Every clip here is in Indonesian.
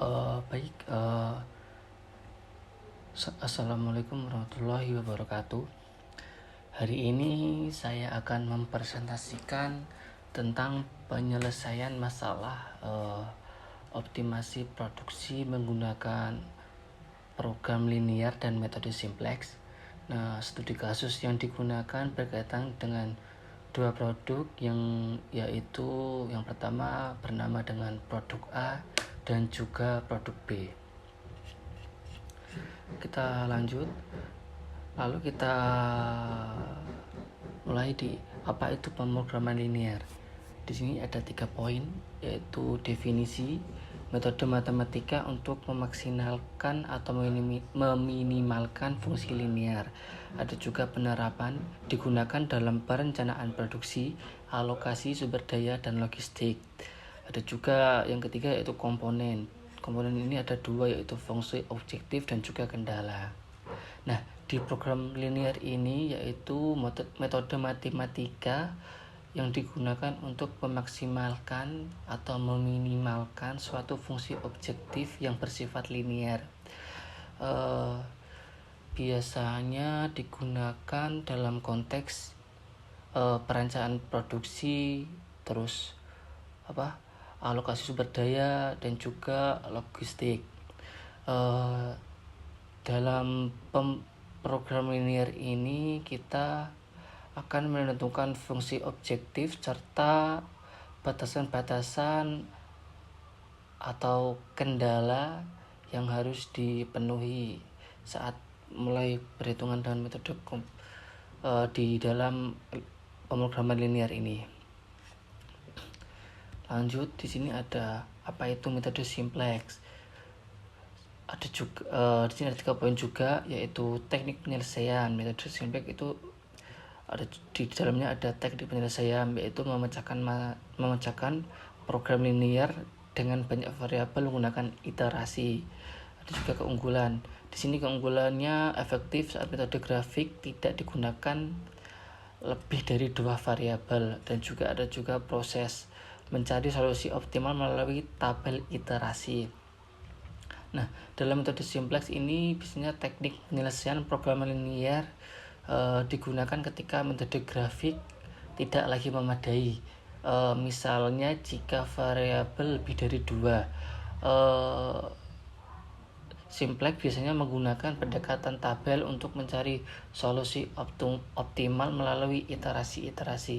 Baik, Assalamualaikum warahmatullahi wabarakatuh. Hari ini saya akan mempresentasikan tentang penyelesaian masalah optimasi produksi menggunakan program linear dan metode simplex. Nah, studi kasus yang digunakan berkaitan dengan dua produk yaitu yang pertama bernama dengan produk A dan juga produk B. Kita lanjut. Lalu kita mulai di apa itu pemrograman linear. Di sini ada 3 poin, yaitu definisi, metode matematika untuk memaksimalkan atau meminimalkan fungsi linear. Ada juga penerapan digunakan dalam perencanaan produksi, alokasi sumber daya dan logistik. Ada juga yang ketiga yaitu komponen. Komponen ini ada 2, yaitu fungsi objektif dan juga kendala. Nah, di program linear ini yaitu metode matematika yang digunakan untuk memaksimalkan atau meminimalkan suatu fungsi objektif yang bersifat linear. Biasanya digunakan dalam konteks perencanaan produksi, terus alokasi sumber daya dan juga logistik. Dalam program linear ini kita akan menentukan fungsi objektif serta batasan-batasan atau kendala yang harus dipenuhi saat mulai perhitungan dengan metode di dalam pemrograman linear ini. Lanjut, di sini ada apa itu metode simplex. Ada juga di sini ada 3 poin juga, yaitu teknik penyelesaian. Metode simplex itu ada di dalamnya ada teknik penyelesaian, yaitu memecahkan program linear dengan banyak variabel menggunakan iterasi. Ada juga keunggulan. Di sini keunggulannya efektif saat metode grafik tidak digunakan lebih dari 2 variabel, dan juga ada juga proses mencari solusi optimal melalui tabel iterasi. Nah, dalam metode simplex ini biasanya teknik penyelesaian program linear digunakan ketika metode grafik tidak lagi memadai. Misalnya jika variabel lebih dari 2. Simplex biasanya menggunakan pendekatan tabel untuk mencari solusi optimal melalui iterasi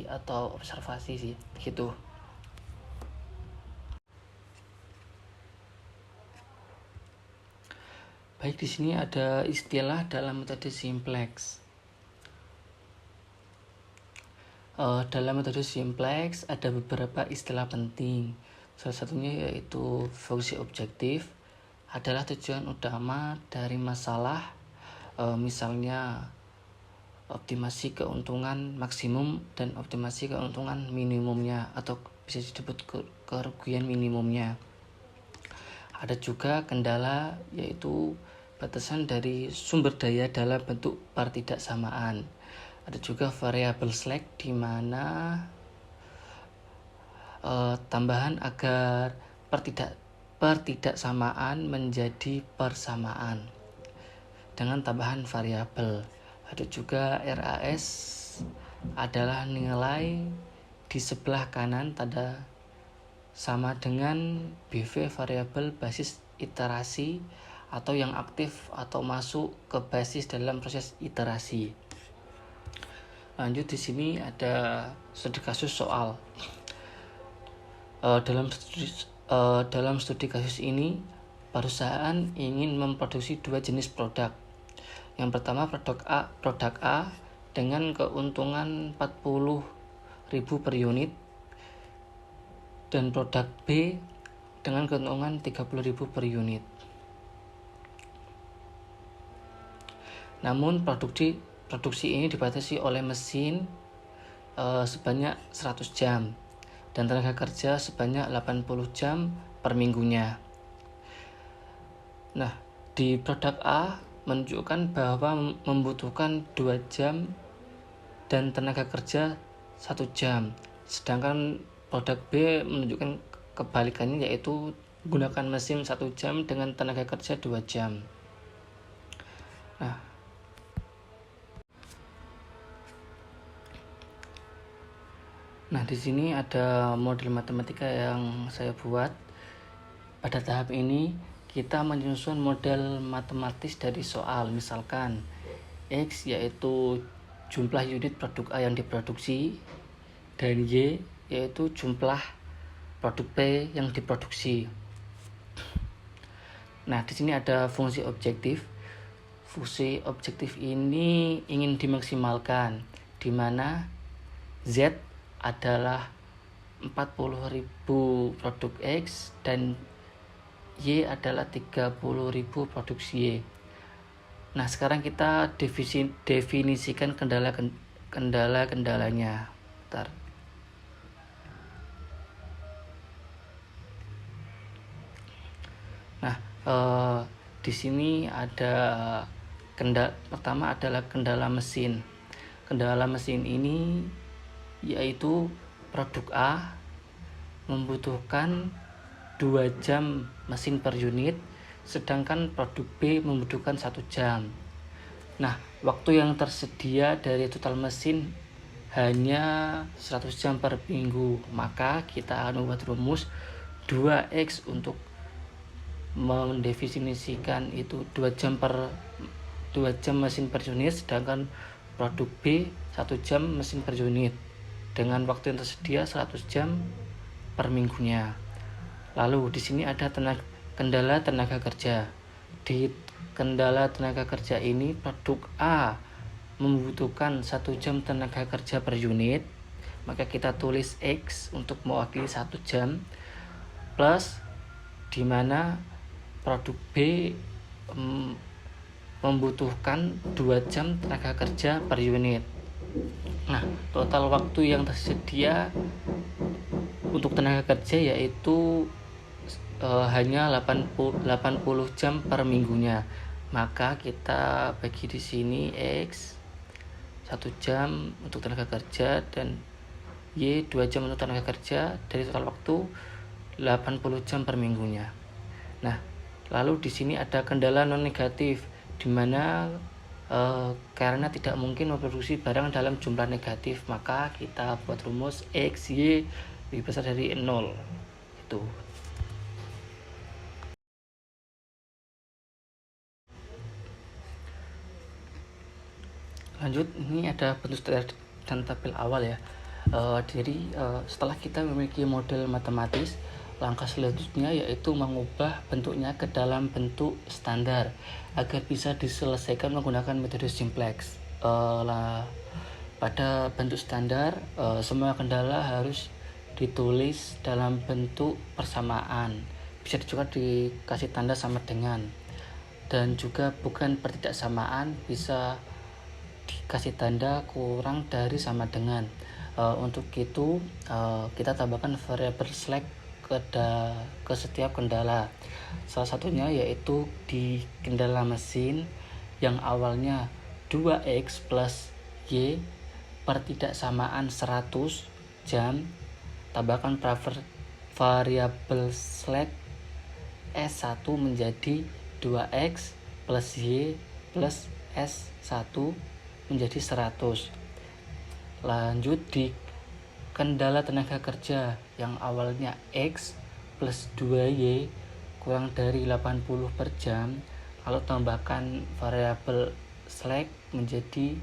atau observasi sih, gitu. Baik, di sini ada istilah dalam metode simplex. Dalam metode simplex ada beberapa istilah penting. Salah satunya yaitu fungsi objektif adalah tujuan utama dari masalah, misalnya optimasi keuntungan maksimum dan optimasi keuntungan minimumnya, atau bisa disebut kerugian minimumnya. Ada juga kendala, yaitu batasan dari sumber daya dalam bentuk partidaksamaan. Ada juga variabel slack, di mana tambahan agar pertidaksamaan menjadi persamaan dengan tambahan variabel. Ada juga RAS, adalah nilai di sebelah kanan tanda sama dengan BV, variabel basis iterasi atau yang aktif atau masuk ke basis dalam proses iterasi. Lanjut, di sini ada studi kasus soal. Dalam studi kasus ini, perusahaan ingin memproduksi 2 jenis produk. Yang pertama produk A dengan keuntungan 40.000 per unit, dan produk B dengan keuntungan 30.000 per unit. Namun produksi ini dibatasi oleh mesin sebanyak 100 jam dan tenaga kerja sebanyak 80 jam per minggunya. Nah, di produk A menunjukkan bahwa membutuhkan 2 jam dan tenaga kerja 1 jam. Sedangkan produk B menunjukkan kebalikannya, yaitu menggunakan mesin 1 jam dengan tenaga kerja 2 jam. Nah, di sini ada model matematika yang saya buat. Pada tahap ini, kita menyusun model matematis dari soal. Misalkan, X yaitu jumlah unit produk A yang diproduksi, dan Y yaitu jumlah produk P yang diproduksi. Nah, di sini ada fungsi objektif. Fungsi objektif ini ingin dimaksimalkan, di mana Z adalah 40.000 produk X dan Y adalah 30.000 produk Y. Nah, sekarang kita definisikan kendala-kendalanya. Bentar. Nah, di sini ada pertama adalah kendala mesin. Kendala mesin ini yaitu produk A membutuhkan 2 jam mesin per unit, sedangkan produk B membutuhkan 1 jam. Nah, waktu yang tersedia dari total mesin hanya 100 jam per minggu, maka kita akan membuat rumus 2X untuk mendefinisikan itu 2 jam mesin per unit, sedangkan produk B 1 jam mesin per unit dengan waktu yang tersedia 100 jam per minggunya. Lalu di sini ada kendala tenaga kerja. Di kendala tenaga kerja ini, produk A membutuhkan 1 jam tenaga kerja per unit, maka kita tulis X untuk mewakili 1 jam, plus di mana produk B membutuhkan 2 jam tenaga kerja per unit. Nah, total waktu yang tersedia untuk tenaga kerja yaitu hanya 80 jam per minggunya. Maka kita bagi di sini X 1 jam untuk tenaga kerja dan Y 2 jam untuk tenaga kerja, dari total waktu 80 jam per minggunya. Nah, lalu di sini ada kendala non negatif, di mana karena tidak mungkin memproduksi barang dalam jumlah negatif, maka kita buat rumus X, Y lebih besar dari 0. Itu. Lanjut, ini ada bentuk dan tabel awal ya. Jadi setelah kita memiliki model matematis, langkah selanjutnya yaitu mengubah bentuknya ke dalam bentuk standar agar bisa diselesaikan menggunakan metode simplex. Pada bentuk standar, semua kendala harus ditulis dalam bentuk persamaan, bisa juga dikasih tanda sama dengan, dan juga bukan pertidaksamaan, bisa dikasih tanda kurang dari sama dengan. Untuk itu kita tambahkan variabel slack ke setiap kendala. Salah satunya yaitu di kendala mesin yang awalnya 2X plus Y pertidaksamaan 100 jam, tambahkan variabel slack S1 menjadi 2X plus Y plus S1 menjadi 100. Lanjut di kendala tenaga kerja yang awalnya X plus 2Y kurang dari 80 per jam, lalu tambahkan variabel slack menjadi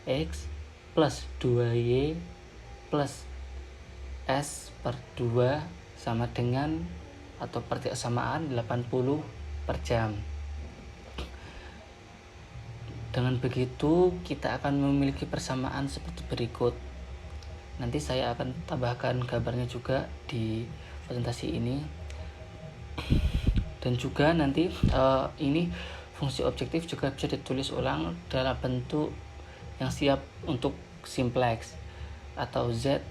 X plus 2Y plus S per 2 sama dengan atau persamaan 80 per jam. Dengan begitu kita akan memiliki persamaan seperti berikut. Nanti saya akan tambahkan gambarnya juga di presentasi ini. Dan juga nanti ini fungsi objektif juga bisa ditulis ulang dalam bentuk yang siap untuk simplex, atau Z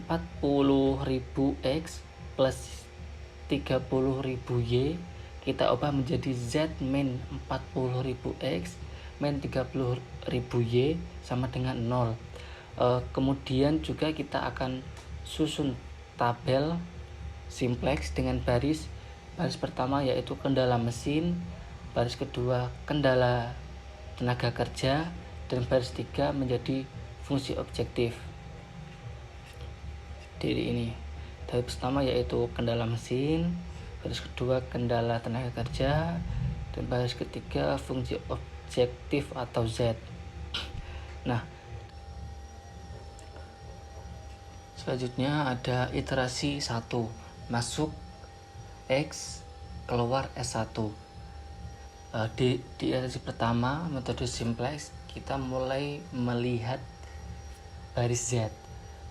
40.000X plus 30.000Y kita ubah menjadi Z min 40.000X min 30.000Y sama dengan 0. Kemudian juga kita akan susun tabel simplex dengan baris pertama yaitu kendala mesin, baris kedua kendala tenaga kerja, dan baris 3 menjadi fungsi objektif. Jadi ini dari pertama yaitu kendala mesin, baris kedua kendala tenaga kerja, dan baris ketiga fungsi objektif atau Z. Nah, selanjutnya ada iterasi 1, masuk X, keluar S1. Di iterasi pertama metode simplex kita mulai melihat baris Z.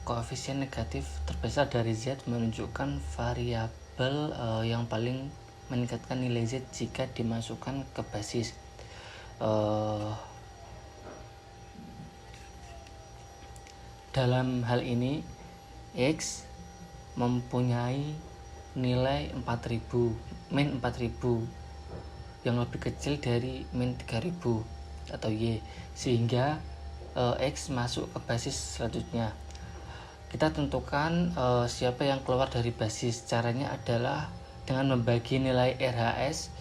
Koefisien negatif terbesar dari Z menunjukkan variabel yang paling meningkatkan nilai Z jika dimasukkan ke basis. Dalam hal ini X mempunyai nilai 4000, min 4000 yang lebih kecil dari min 3000 atau Y, sehingga X masuk ke basis selanjutnya. Kita tentukan siapa yang keluar dari basis. Caranya adalah dengan membagi nilai RHS,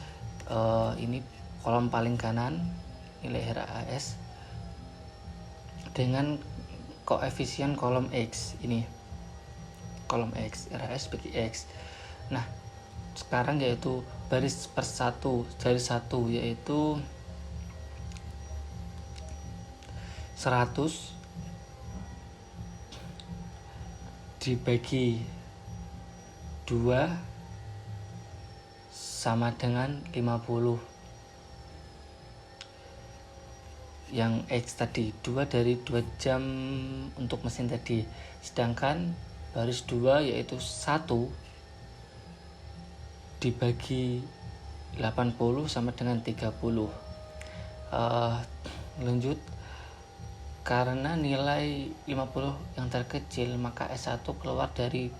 ini kolom paling kanan, nilai RHS dengan koefisien kolom X, ini kolom X, RHS bagi X. Nah, sekarang yaitu baris per 1, dari 1 yaitu 100 dibagi 2 sama dengan 50. Yang X tadi 2 dari 2 jam untuk mesin tadi, sedangkan baris 2 yaitu 1 dibagi 80 sama dengan 30. Lanjut, karena nilai 50 yang terkecil maka S1 keluar dari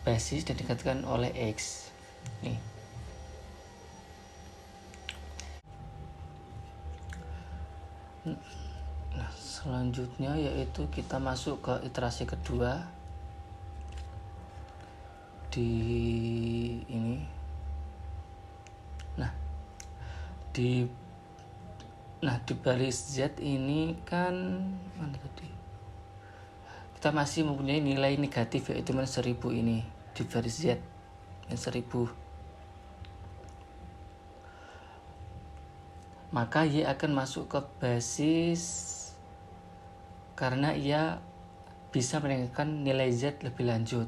basis dan digantikan oleh X. Nih. Nah, selanjutnya yaitu kita masuk ke iterasi kedua di ini. Nah, di baris Z ini kan mana tadi? Kita masih mempunyai nilai negatif yaitu min 1000 ini di baris Z, min 1000. Maka Y akan masuk ke basis karena ia bisa meningkatkan nilai Z lebih lanjut.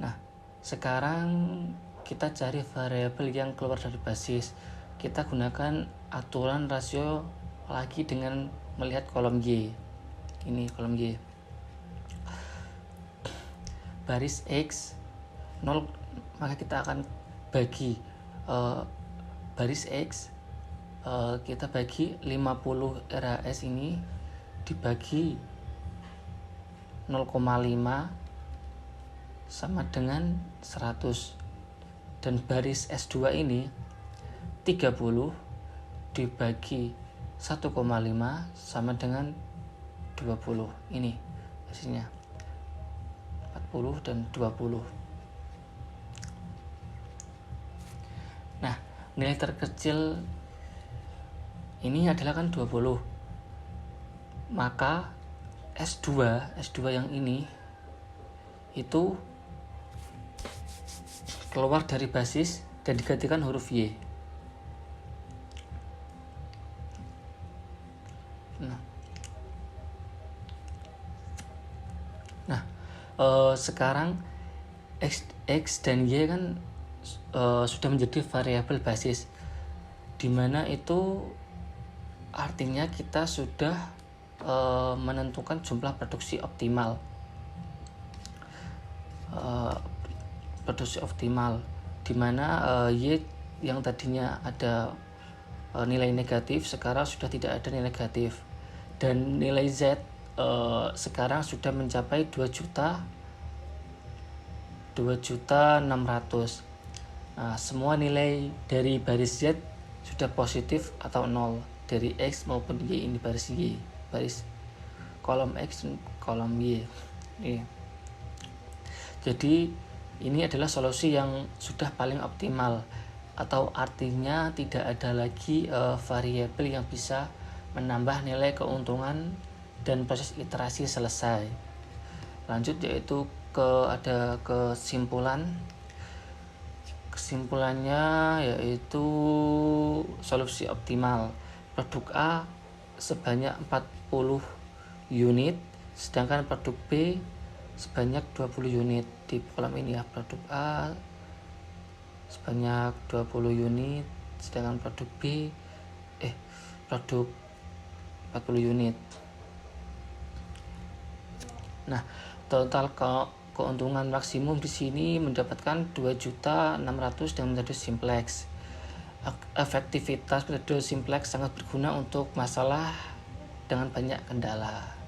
Nah, sekarang kita cari variabel yang keluar dari basis. Kita gunakan aturan rasio lagi dengan melihat kolom Y. Ini kolom Y. Baris X 0, maka kita akan bagi baris X, kita bagi 50 RHS ini dibagi 0,5 sama dengan 100, dan baris S2 ini 30 dibagi 1,5 sama dengan 20. Ini hasilnya 40 dan 20. Nah, nilai terkecil ini adalah kan 20. Maka S2 yang ini itu keluar dari basis dan digantikan huruf Y. Sekarang X dan Y kan sudah menjadi variabel basis, dimana itu artinya kita sudah menentukan jumlah produksi optimal. Dimana Y yang tadinya ada nilai negatif sekarang sudah tidak ada nilai negatif, dan nilai Z sekarang sudah mencapai 2.600.000. Nah, semua nilai dari baris Z sudah positif atau 0 dari X maupun Y. Ini baris Y, baris kolom X dan kolom Y. Jadi Ini adalah solusi yang sudah paling optimal, atau artinya tidak ada lagi variabel yang bisa menambah nilai keuntungan dan proses iterasi selesai. Lanjut yaitu ada kesimpulannya, yaitu solusi optimal. Produk A sebanyak 40 unit, sedangkan produk B sebanyak 20 unit. Di kolom ini ya, produk A sebanyak 20 unit, sedangkan produk produk 40 unit. Nah, total keuntungan maksimum di sini mendapatkan 2.600.000 dengan metode simplex. Efektivitas metode simplex sangat berguna untuk masalah dengan banyak kendala.